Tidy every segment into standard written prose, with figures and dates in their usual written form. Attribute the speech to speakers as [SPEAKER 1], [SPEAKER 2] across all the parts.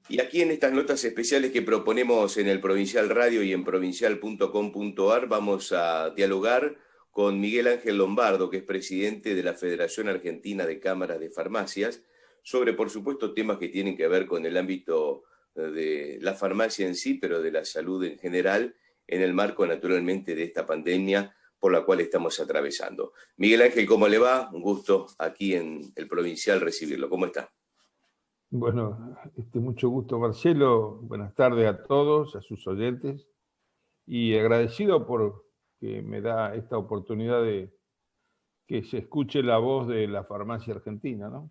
[SPEAKER 1] Y aquí en estas notas especiales que proponemos en el Provincial Radio y en provincial.com.ar vamos a dialogar con Miguel Ángel Lombardo, que es presidente de la Federación Argentina de Cámaras de Farmacias, sobre, por supuesto, temas que tienen que ver con el ámbito de la farmacia en sí, pero de la salud en general, en el marco, naturalmente, de esta pandemia por la cual estamos atravesando. Miguel Ángel, ¿cómo le va? Un gusto aquí en el Provincial recibirlo. ¿Cómo está?
[SPEAKER 2] Bueno, mucho gusto, Marcelo. Buenas tardes a todos, a sus oyentes, y agradecido por que me da esta oportunidad de que se escuche la voz de la farmacia argentina, ¿no?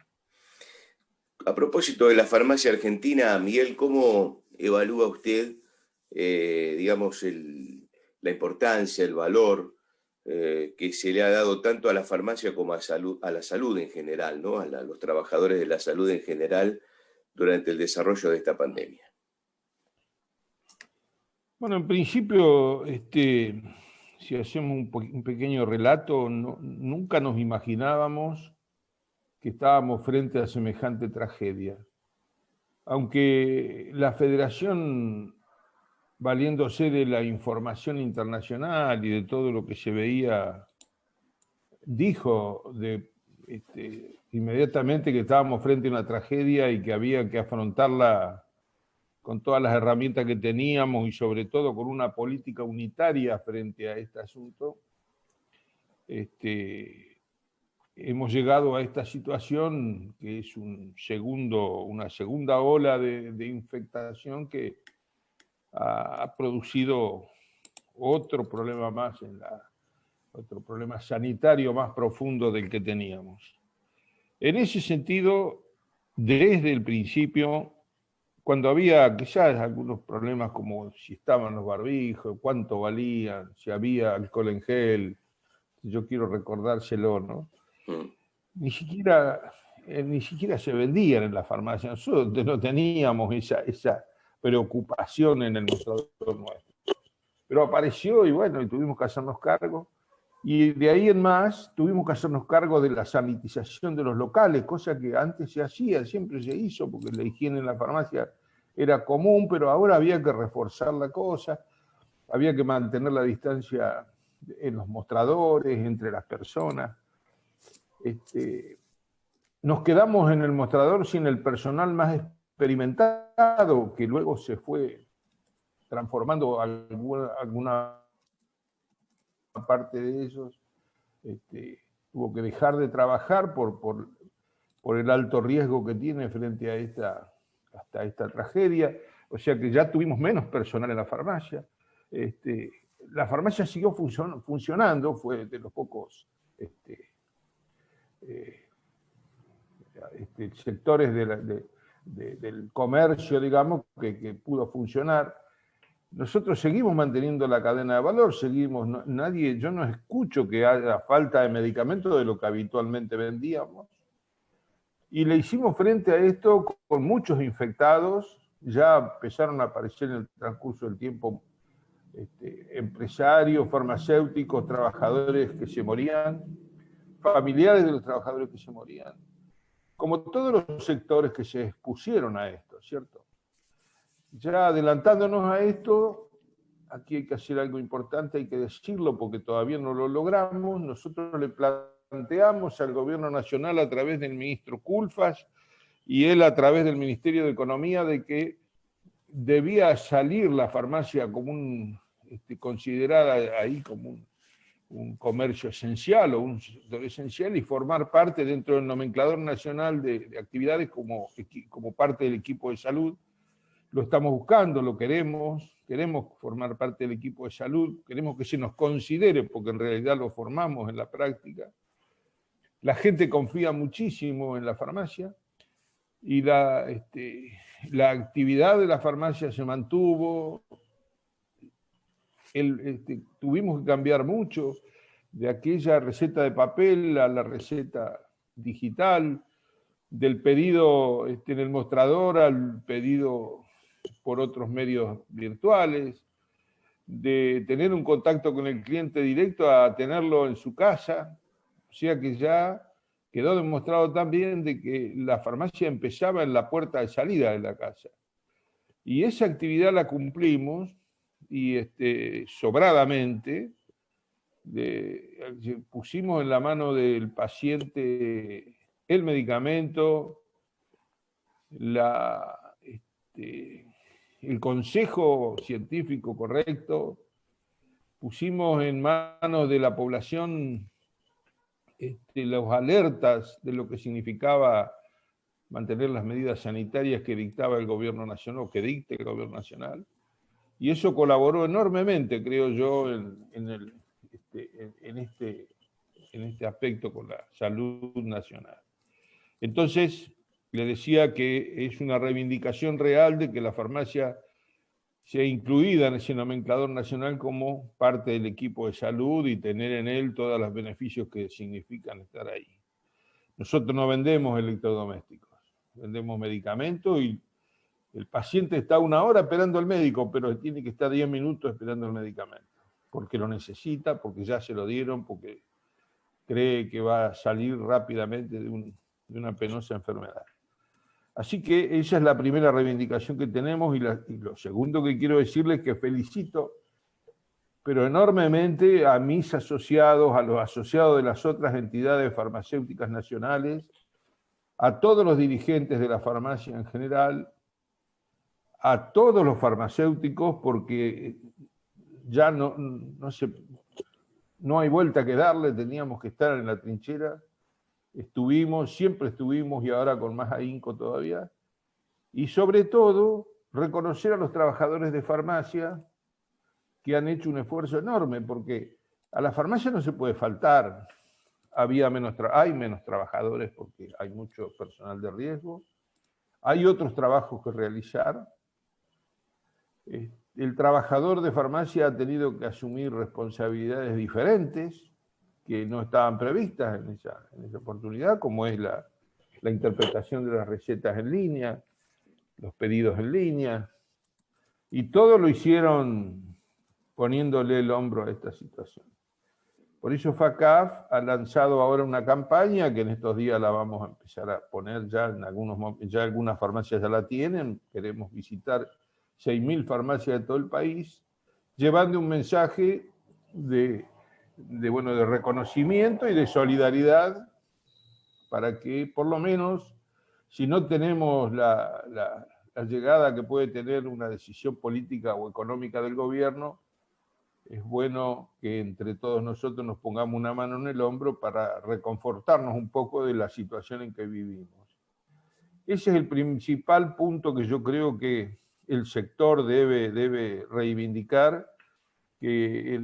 [SPEAKER 1] A propósito de la farmacia argentina, Miguel, ¿cómo evalúa usted, digamos, la importancia, el valor que se le ha dado tanto a la farmacia como a la salud en general, ¿no? Los trabajadores de la salud en general durante el desarrollo de esta pandemia?
[SPEAKER 2] Bueno, en principio, si hacemos un pequeño relato, nunca nos imaginábamos que estábamos frente a semejante tragedia. Aunque la Federación, valiéndose de la información internacional y de todo lo que se veía, dijo inmediatamente que estábamos frente a una tragedia y que había que afrontarla con todas las herramientas que teníamos y sobre todo con una política unitaria frente a este asunto. Hemos llegado a esta situación que es una segunda ola de infectación que ha producido otro problema más otro problema sanitario más profundo del que teníamos. En ese sentido, desde el principio, cuando había quizás algunos problemas como si estaban los barbijos, cuánto valían, si había alcohol en gel, yo quiero recordárselo, ¿no? Ni siquiera se vendían en la farmacia, nosotros no teníamos esa preocupación en el mostrador nuestro. Pero apareció y bueno, y tuvimos que hacernos cargo. Y de ahí en más tuvimos que hacernos cargo de la sanitización de los locales, cosa que antes se hacía, siempre se hizo, porque la higiene en la farmacia era común, pero ahora había que reforzar la cosa, había que mantener la distancia en los mostradores, entre las personas. Nos quedamos en el mostrador sin el personal más experimentado, que luego se fue transformando alguna parte de ellos. Tuvo que dejar de trabajar por el alto riesgo que tiene frente a esta tragedia. O sea que ya tuvimos menos personal en la farmacia. La farmacia siguió funcionando, fue de los pocos sectores del comercio, digamos, que pudo funcionar. Nosotros seguimos manteniendo la cadena de valor, yo no escucho que haya falta de medicamentos de lo que habitualmente vendíamos. Y le hicimos frente a esto con muchos infectados, ya empezaron a aparecer en el transcurso del tiempo empresarios, farmacéuticos, trabajadores que se morían, familiares de los trabajadores que se morían, como todos los sectores que se expusieron a esto, ¿cierto? Ya adelantándonos a esto, aquí hay que hacer algo importante, hay que decirlo porque todavía no lo logramos. Nosotros le planteamos al gobierno nacional a través del ministro Culfas y él a través del Ministerio de Economía de que debía salir la farmacia como considerada ahí como un comercio esencial o un sector esencial y formar parte dentro del nomenclador nacional de actividades como parte del equipo de salud. Lo estamos buscando, lo queremos formar parte del equipo de salud, queremos que se nos considere, porque en realidad lo formamos en la práctica. La gente confía muchísimo en la farmacia y la actividad de la farmacia se mantuvo. Tuvimos que cambiar mucho de aquella receta de papel a la receta digital, del pedido en el mostrador al pedido por otros medios virtuales, de tener un contacto con el cliente directo a tenerlo en su casa. O sea que ya quedó demostrado también de que la farmacia empezaba en la puerta de salida de la casa. Y esa actividad la cumplimos y sobradamente. Pusimos en la mano del paciente el medicamento, el consejo científico correcto, pusimos en manos de la población las alertas de lo que significaba mantener las medidas sanitarias que dictaba el gobierno nacional, o que dicte el gobierno nacional, y eso colaboró enormemente, creo yo, en este aspecto con la salud nacional. Entonces, le decía que es una reivindicación real de que la farmacia sea incluida en ese nomenclador nacional como parte del equipo de salud y tener en él todos los beneficios que significan estar ahí. Nosotros no vendemos electrodomésticos, vendemos medicamentos y el paciente está 1 hora esperando al médico, pero tiene que estar 10 minutos esperando el medicamento, porque lo necesita, porque ya se lo dieron, porque cree que va a salir rápidamente de una penosa enfermedad. Así que esa es la primera reivindicación que tenemos, y lo segundo que quiero decirles es que felicito, pero enormemente, a mis asociados, a los asociados de las otras entidades farmacéuticas nacionales, a todos los dirigentes de la farmacia en general, a todos los farmacéuticos, porque ya no hay vuelta que darle, teníamos que estar en la trinchera. Siempre estuvimos y ahora con más ahínco todavía. Y sobre todo, reconocer a los trabajadores de farmacia que han hecho un esfuerzo enorme, porque a la farmacia no se puede faltar. Hay menos trabajadores porque hay mucho personal de riesgo. Hay otros trabajos que realizar. El trabajador de farmacia ha tenido que asumir responsabilidades diferentes que no estaban previstas en esa oportunidad, como es la interpretación de las recetas en línea, los pedidos en línea, y todo lo hicieron poniéndole el hombro a esta situación. Por eso FACAF ha lanzado ahora una campaña que en estos días la vamos a empezar a poner ya en ya algunas farmacias ya la tienen. Queremos visitar 6.000 farmacias de todo el país, llevando un mensaje de reconocimiento y de solidaridad, para que por lo menos, si no tenemos la llegada que puede tener una decisión política o económica del gobierno, es bueno que entre todos nosotros nos pongamos una mano en el hombro para reconfortarnos un poco de la situación en que vivimos. Ese es el principal punto que yo creo que el sector debe reivindicar, que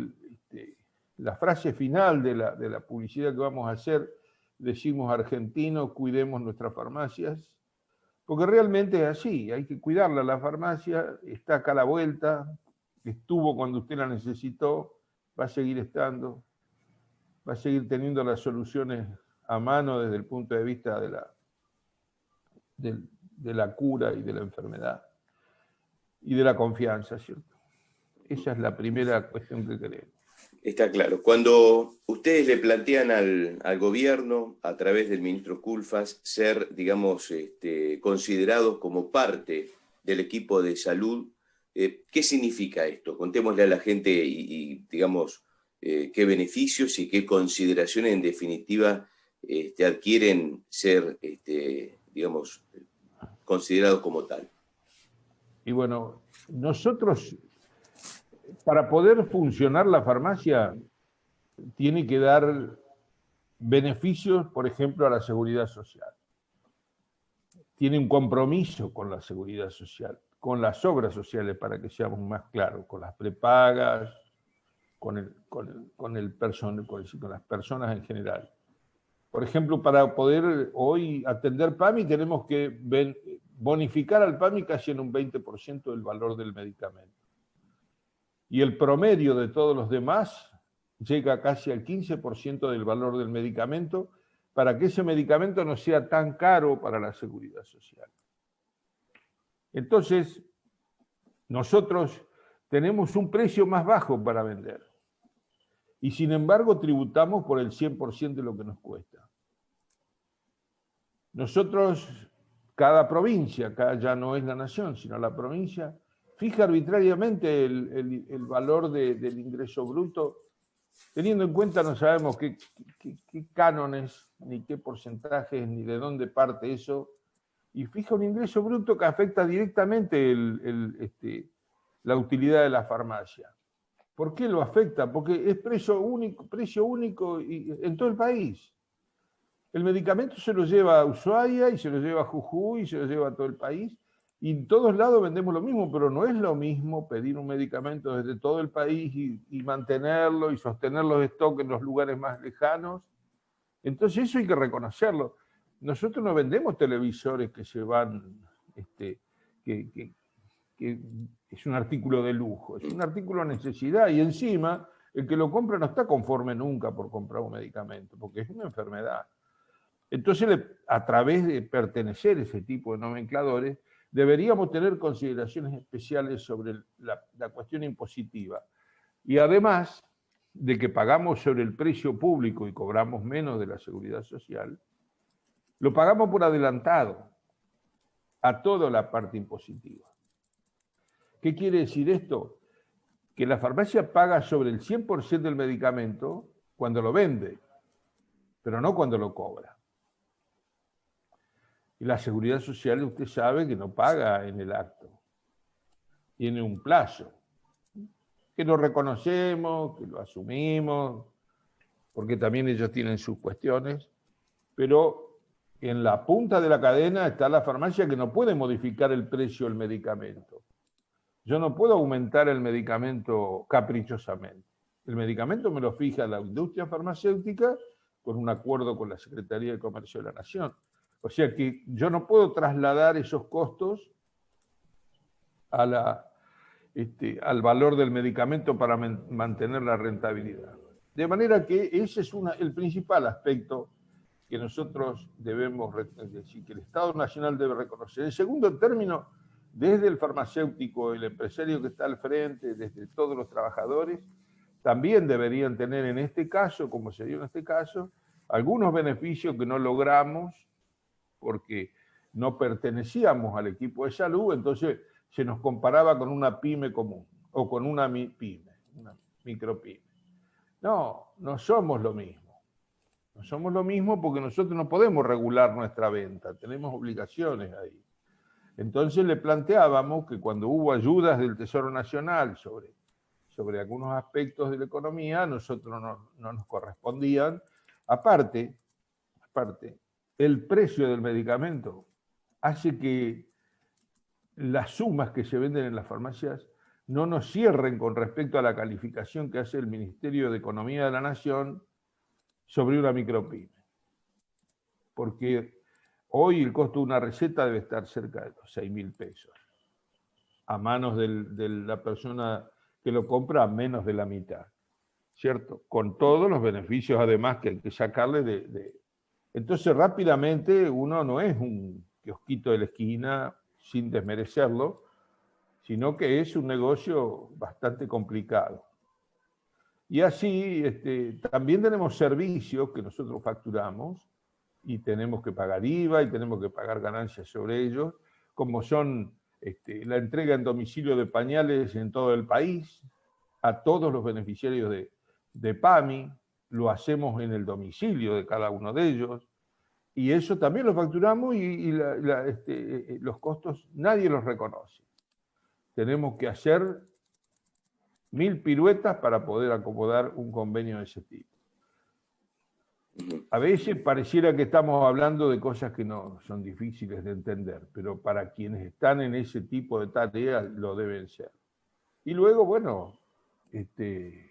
[SPEAKER 2] la frase final de la publicidad que vamos a hacer, decimos: argentinos, cuidemos nuestras farmacias, porque realmente es así, hay que cuidarla. La farmacia está acá a la vuelta, estuvo cuando usted la necesitó, va a seguir estando, va a seguir teniendo las soluciones a mano desde el punto de vista de la cura y de la enfermedad y de la confianza, ¿cierto? Esa es la primera cuestión que queremos.
[SPEAKER 1] Está claro. Cuando ustedes le plantean al gobierno, a través del ministro Culfas, ser, digamos, considerados como parte del equipo de salud, ¿qué significa esto? Contémosle a la gente y digamos, qué beneficios y qué consideraciones en definitiva adquieren ser, digamos, considerados como tal.
[SPEAKER 2] Y bueno, nosotros, para poder funcionar la farmacia, tiene que dar beneficios, por ejemplo, a la seguridad social. Tiene un compromiso con la seguridad social, con las obras sociales, para que seamos más claros, con las prepagas, con las personas en general. Por ejemplo, para poder hoy atender PAMI, tenemos que bonificar al PAMI casi en un 20% del valor del medicamento. Y el promedio de todos los demás llega casi al 15% del valor del medicamento, para que ese medicamento no sea tan caro para la seguridad social. Entonces, nosotros tenemos un precio más bajo para vender, y sin embargo tributamos por el 100% de lo que nos cuesta. Nosotros cada provincia, acá ya no es la nación, sino la provincia, fija arbitrariamente el valor del ingreso bruto, teniendo en cuenta no sabemos qué cánones, ni qué porcentajes, ni de dónde parte eso, y fija un ingreso bruto que afecta directamente la utilidad de la farmacia. ¿Por qué lo afecta? Porque es precio único en todo el país. El medicamento se lo lleva a Ushuaia y se lo lleva a Jujuy y se lo lleva a todo el país. Y en todos lados vendemos lo mismo, pero no es lo mismo pedir un medicamento desde todo el país y mantenerlo y sostener los stocks en los lugares más lejanos. Entonces eso hay que reconocerlo. Nosotros no vendemos televisores que se van, que es un artículo de lujo, es un artículo de necesidad y encima el que lo compra no está conforme nunca por comprar un medicamento, porque es una enfermedad. Entonces, a través de pertenecer a ese tipo de nomencladores, deberíamos tener consideraciones especiales sobre la cuestión impositiva. Y además de que pagamos sobre el precio público y cobramos menos de la seguridad social, lo pagamos por adelantado a toda la parte impositiva. ¿Qué quiere decir esto? Que la farmacia paga sobre el 100% del medicamento cuando lo vende, pero no cuando lo cobra. Y la seguridad social, usted sabe que no paga en el acto. Tiene un plazo, que lo reconocemos, que lo asumimos, porque también ellos tienen sus cuestiones, pero en la punta de la cadena está la farmacia que no puede modificar el precio del medicamento. Yo no puedo aumentar el medicamento caprichosamente. El medicamento me lo fija la industria farmacéutica con un acuerdo con la Secretaría de Comercio de la Nación. O sea que yo no puedo trasladar esos costos al valor del medicamento para mantener la rentabilidad. De manera que ese es el principal aspecto que nosotros debemos decir, que el Estado Nacional debe reconocer. En segundo término, desde el farmacéutico, el empresario que está al frente, desde todos los trabajadores, también deberían tener en este caso, como se dio en este caso, algunos beneficios que no logramos porque no pertenecíamos al equipo de salud, entonces se nos comparaba con una pyme común o con una pyme, una micropyme. No, no somos lo mismo. No somos lo mismo porque nosotros no podemos regular nuestra venta, tenemos obligaciones ahí. Entonces le planteábamos que cuando hubo ayudas del Tesoro Nacional sobre algunos aspectos de la economía, nosotros no nos correspondían. Aparte, el precio del medicamento hace que las sumas que se venden en las farmacias no nos cierren con respecto a la calificación que hace el Ministerio de Economía de la Nación sobre una micropyme. Porque hoy el costo de una receta debe estar cerca de los 6.000 pesos, a manos de la persona que lo compra a menos de la mitad, ¿cierto? Con todos los beneficios además que hay que sacarle Entonces rápidamente uno no es un kiosquito de la esquina, sin desmerecerlo, sino que es un negocio bastante complicado. Y así también tenemos servicios que nosotros facturamos y tenemos que pagar IVA y tenemos que pagar ganancias sobre ellos, como son la entrega en domicilio de pañales en todo el país, a todos los beneficiarios de PAMI, lo hacemos en el domicilio de cada uno de ellos, y eso también lo facturamos y los costos nadie los reconoce. Tenemos que hacer 1000 piruetas para poder acomodar un convenio de ese tipo. A veces pareciera que estamos hablando de cosas que no son difíciles de entender, pero para quienes están en ese tipo de tareas lo deben ser. Y luego, bueno,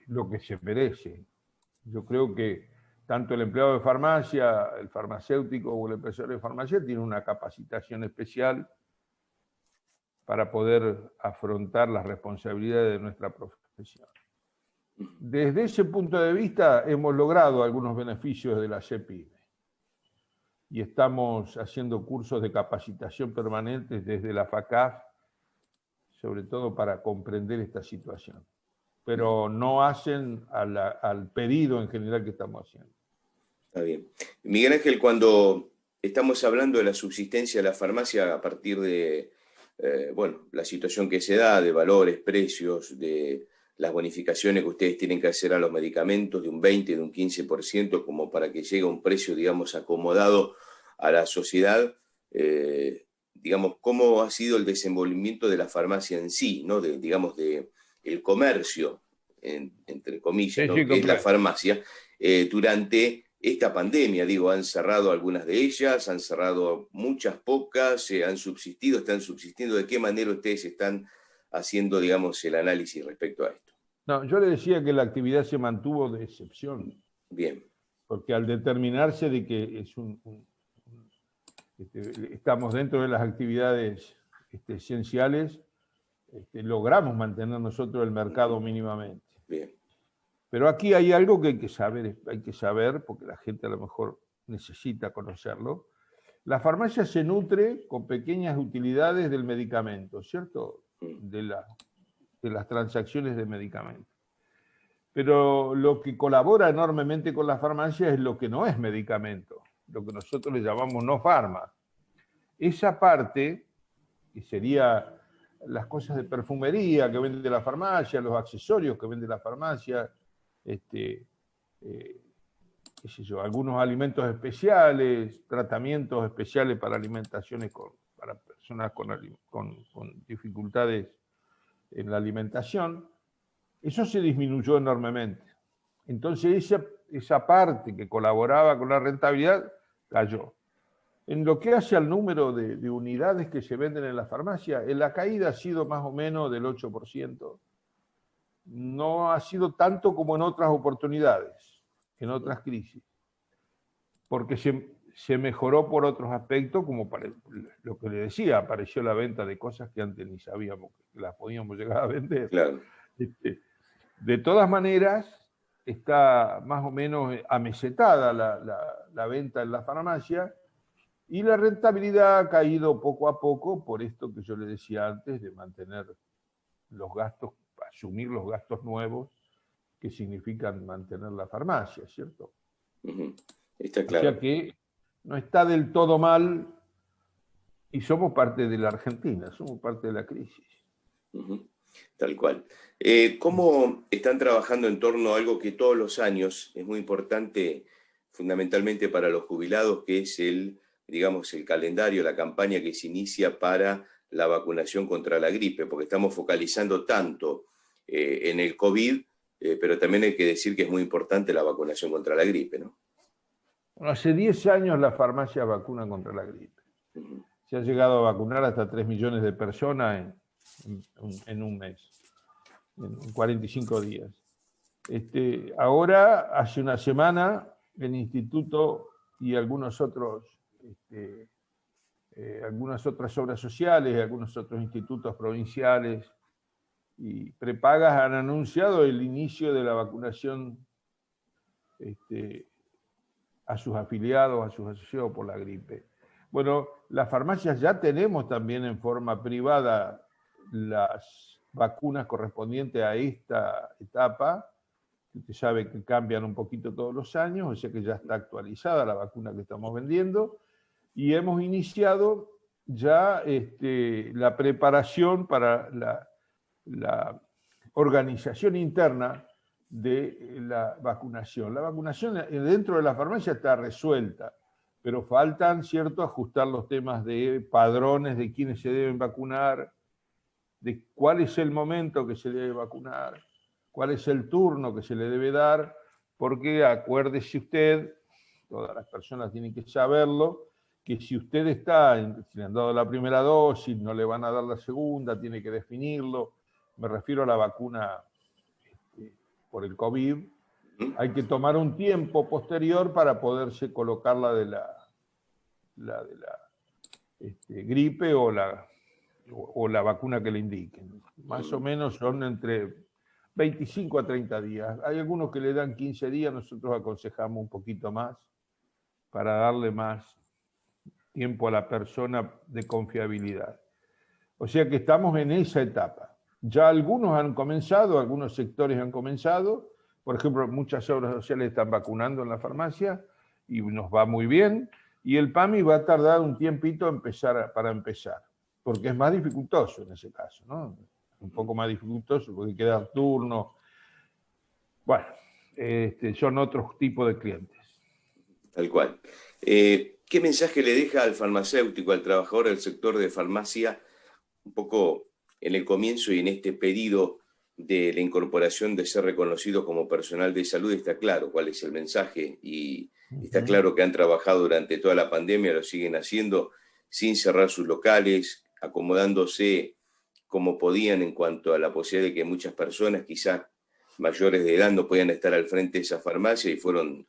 [SPEAKER 2] lo que se merece. Yo creo que tanto el empleado de farmacia, el farmacéutico o el empresario de farmacia tiene una capacitación especial para poder afrontar las responsabilidades de nuestra profesión. Desde ese punto de vista hemos logrado algunos beneficios de la CEPIME y estamos haciendo cursos de capacitación permanentes desde la FACAF, sobre todo para comprender esta situación, pero no hacen al pedido en general que estamos haciendo.
[SPEAKER 1] Está bien. Miguel Ángel, cuando estamos hablando de la subsistencia de la farmacia a partir de, bueno, la situación que se da, de valores, precios, de las bonificaciones que ustedes tienen que hacer a los medicamentos de un 20, de un 15%, como para que llegue a un precio, digamos, acomodado a la sociedad. Digamos, cómo ha sido el desenvolvimiento de la farmacia en sí, ¿no? Digamos, de el comercio, entre comillas,
[SPEAKER 2] Sí,
[SPEAKER 1] ¿no?
[SPEAKER 2] sí,
[SPEAKER 1] Que es la
[SPEAKER 2] comprendo.
[SPEAKER 1] farmacia, durante esta pandemia. Digo, han cerrado algunas de ellas, han cerrado muchas, pocas, han subsistido, están subsistiendo. ¿De qué manera ustedes están haciendo, digamos, el análisis respecto a esto?
[SPEAKER 2] No, yo le decía que la actividad se mantuvo de excepción,
[SPEAKER 1] Bien.
[SPEAKER 2] porque al determinarse de que estamos dentro de las actividades esenciales, logramos mantener nosotros el mercado mínimamente.
[SPEAKER 1] Bien.
[SPEAKER 2] Pero aquí hay algo que hay que saber, porque la gente a lo mejor necesita conocerlo. La farmacia se nutre con pequeñas utilidades del medicamento, ¿cierto? De las transacciones de medicamentos. Pero lo que colabora enormemente con la farmacia es lo que no es medicamento, lo que nosotros le llamamos no farma. Esa parte, que sería las cosas de perfumería que vende la farmacia, los accesorios que vende la farmacia, qué sé yo, algunos alimentos especiales, tratamientos especiales para alimentaciones para personas con dificultades en la alimentación, eso se disminuyó enormemente. Entonces esa parte que colaboraba con la rentabilidad cayó. En lo que hace al número de unidades que se venden en la farmacia, la caída ha sido más o menos del 8%. No ha sido tanto como en otras oportunidades, en otras crisis, porque se mejoró por otros aspectos, como lo que le decía, apareció la venta de cosas que antes ni sabíamos que las podíamos llegar a vender.
[SPEAKER 1] Claro.
[SPEAKER 2] De todas maneras, está más o menos amesetada la venta en la farmacia y la rentabilidad ha caído poco a poco por esto que yo le decía antes, de mantener los gastos, asumir los gastos nuevos que significan mantener la farmacia, ¿cierto?
[SPEAKER 1] Está
[SPEAKER 2] O sea
[SPEAKER 1] claro.
[SPEAKER 2] que no está del todo mal y somos parte de la Argentina, somos parte de la crisis.
[SPEAKER 1] Tal cual. ¿Cómo están trabajando en torno a algo que todos los años es muy importante, fundamentalmente para los jubilados, que es digamos, el calendario, la campaña que se inicia para la vacunación contra la gripe? Porque estamos focalizando tanto en el COVID, pero también hay que decir que es muy importante la vacunación contra la gripe, ¿no?
[SPEAKER 2] Bueno, hace 10 años la farmacia vacuna contra la gripe. Se ha llegado a vacunar hasta 3 millones de personas en un mes, en 45 días. Ahora, hace una semana, el instituto y algunas otras obras sociales, algunos otros institutos provinciales y prepagas han anunciado el inicio de la vacunación a sus afiliados, a sus asociados por la gripe. Bueno, las farmacias ya tenemos también en forma privada las vacunas correspondientes a esta etapa. Usted sabe que cambian un poquito todos los años, o sea que ya está actualizada la vacuna que estamos vendiendo, y hemos iniciado ya la preparación para la organización interna de la vacunación. La vacunación dentro de la farmacia está resuelta, pero faltan, ¿cierto?, ajustar los temas de padrones de quiénes se deben vacunar, de cuál es el momento que se debe vacunar, cuál es el turno que se le debe dar, porque acuérdese usted, todas las personas tienen que saberlo, que si usted si le han dado la primera dosis, no le van a dar la segunda, tiene que definirlo. Me refiero a la vacuna por el COVID. Hay que tomar un tiempo posterior para poderse colocar la de la gripe o la vacuna que le indiquen. Más o menos son entre 25 a 30 días. Hay algunos que le dan 15 días, nosotros aconsejamos un poquito más para darle más tiempo a la persona de confiabilidad. O sea que estamos en esa etapa. Ya algunos han comenzado, algunos sectores han comenzado. Por ejemplo, muchas obras sociales están vacunando en la farmacia y nos va muy bien. y el PAMI va a tardar un tiempito para empezar, porque es más dificultoso en ese caso, ¿no? Un poco más dificultoso porque queda turno. Bueno, son otros tipos de clientes.
[SPEAKER 1] Tal cual. ¿Qué mensaje le deja al farmacéutico, al trabajador del sector de farmacia, un poco en el comienzo y en este pedido de la incorporación de ser reconocido como personal de salud? Está claro cuál es el mensaje y está claro que han trabajado durante toda la pandemia, lo siguen haciendo sin cerrar sus locales, acomodándose como podían en cuanto a la posibilidad de que muchas personas, quizás mayores de edad, no podían estar al frente de esa farmacia y fueron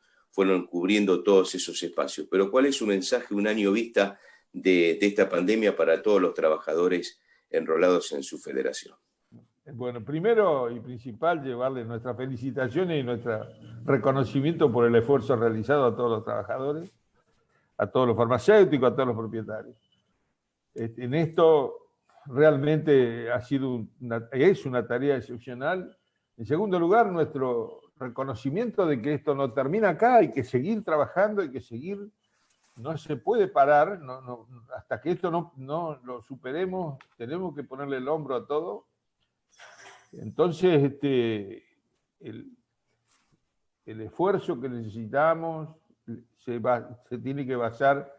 [SPEAKER 1] cubriendo todos esos espacios. Pero ¿cuál es su mensaje un año vista de esta pandemia para todos los trabajadores enrolados en su federación?
[SPEAKER 2] Bueno, primero y principal, llevarle nuestras felicitaciones y nuestro reconocimiento por el esfuerzo realizado a todos los trabajadores, a todos los farmacéuticos, a todos los propietarios. En esto realmente es una tarea excepcional. En segundo lugar, nuestro reconocimiento de que esto no termina acá, hay que seguir trabajando, hay que seguir, no se puede parar, hasta que esto no lo superemos, tenemos que ponerle el hombro a todo. Entonces, el esfuerzo que necesitamos se tiene que basar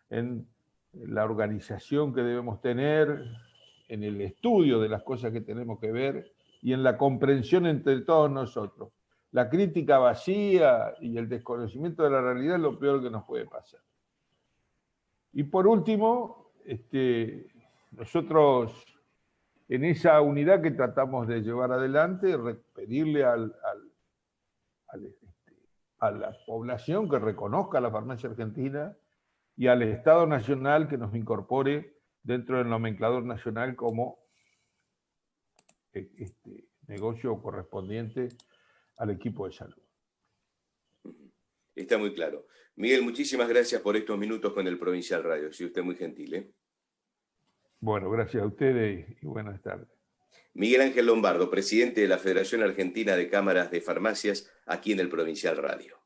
[SPEAKER 2] en la organización que debemos tener, en el estudio de las cosas que tenemos que ver y en la comprensión entre todos nosotros. La crítica vacía y el desconocimiento de la realidad es lo peor que nos puede pasar. Y por último, nosotros en esa unidad que tratamos de llevar adelante, pedirle a la población que reconozca la farmacia argentina y al Estado Nacional que nos incorpore dentro del nomenclador nacional como negocio correspondiente al equipo de salud.
[SPEAKER 1] Está muy claro. Miguel, muchísimas gracias por estos minutos con el Provincial Radio. Ha sido usted muy gentil, ¿eh?
[SPEAKER 2] Bueno, gracias a ustedes y buenas tardes.
[SPEAKER 1] Miguel Ángel Lombardo, presidente de la Federación Argentina de Cámaras de Farmacias, aquí en el Provincial Radio.